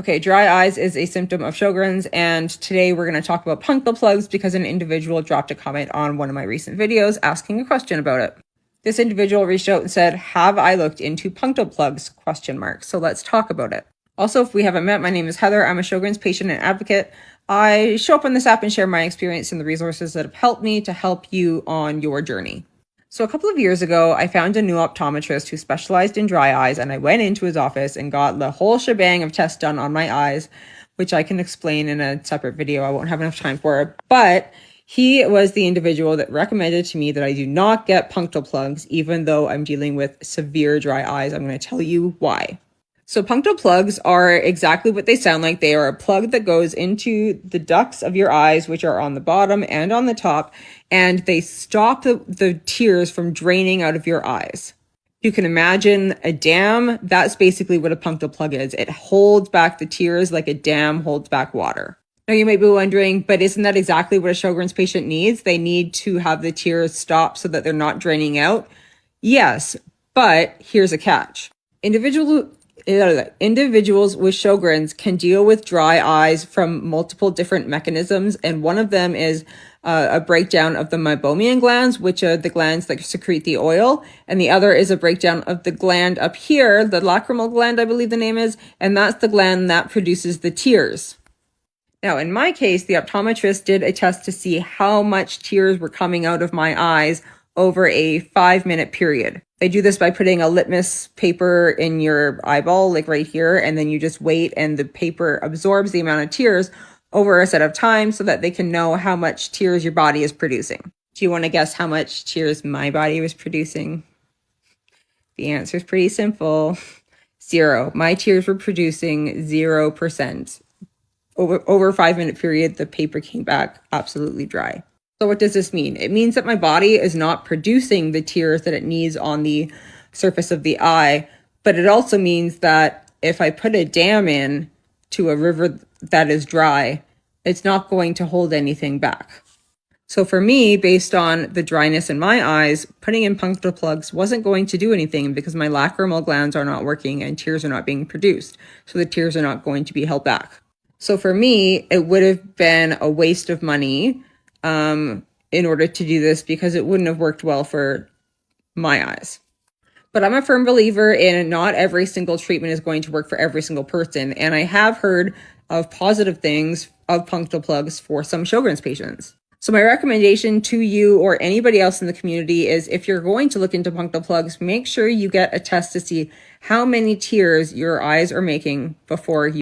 Okay, dry eyes is a symptom of Sjogren's, and today we're going to talk about punctal plugs because an individual dropped a comment on one of my recent videos asking a question about it. This individual reached out and said, "Have I looked into punctal plugs?" So let's talk about it. Also, if we haven't met, my name is Heather. I'm a Sjogren's patient and advocate. I show up on this app and share my experience and the resources that have helped me to help you on your journey. So a couple of years ago, I found a new optometrist who specialized in dry eyes, and I went into his office and got the whole shebang of tests done on my eyes, which I can explain in a separate video. I won't have enough time for it. But he was the individual that recommended to me that I do not get punctal plugs, even though I'm dealing with severe dry eyes. I'm going to tell you why. So punctal plugs are exactly what they sound like. They are a plug that goes into the ducts of your eyes, which are on the bottom and on the top, and they stop the tears from draining out of your eyes. You can imagine a dam. That's basically what a punctal plug is. It holds back the tears like a dam holds back water. Now you might be wondering, but isn't that exactly what a Sjogren's patient needs? They need to have the tears stop so that they're not draining out. Yes, but here's a catch. Individuals with Sjogren's can deal with dry eyes from multiple different mechanisms, and one of them is a breakdown of the meibomian glands, which are the glands that secrete the oil, and the other is a breakdown of the gland up here, the lacrimal gland, I believe the name is, and that's the gland that produces the tears. Now, in my case, the optometrist did a test to see how much tears were coming out of my eyes over a 5-minute period. They do this by putting a litmus paper in your eyeball, like right here, and then you just wait and the paper absorbs the amount of tears over a set of time so that they can know how much tears your body is producing. Do you want to guess how much tears my body was producing? The answer is pretty simple. 0. My tears were producing 0%. Over a 5-minute period, the paper came back absolutely dry. So what does this mean? It means that my body is not producing the tears that it needs on the surface of the eye, but it also means that if I put a dam in to a river that is dry, it's not going to hold anything back. So for me, based on the dryness in my eyes, putting in punctal plugs wasn't going to do anything because my lacrimal glands are not working and tears are not being produced. So the tears are not going to be held back. So for me, it would have been a waste of money in order to do this because it wouldn't have worked well for my eyes. But I'm a firm believer in not every single treatment is going to work for every single person. And I have heard of positive things of punctal plugs for some Sjogren's patients. So my recommendation to you or anybody else in the community is if you're going to look into punctal plugs, make sure you get a test to see how many tears your eyes are making before you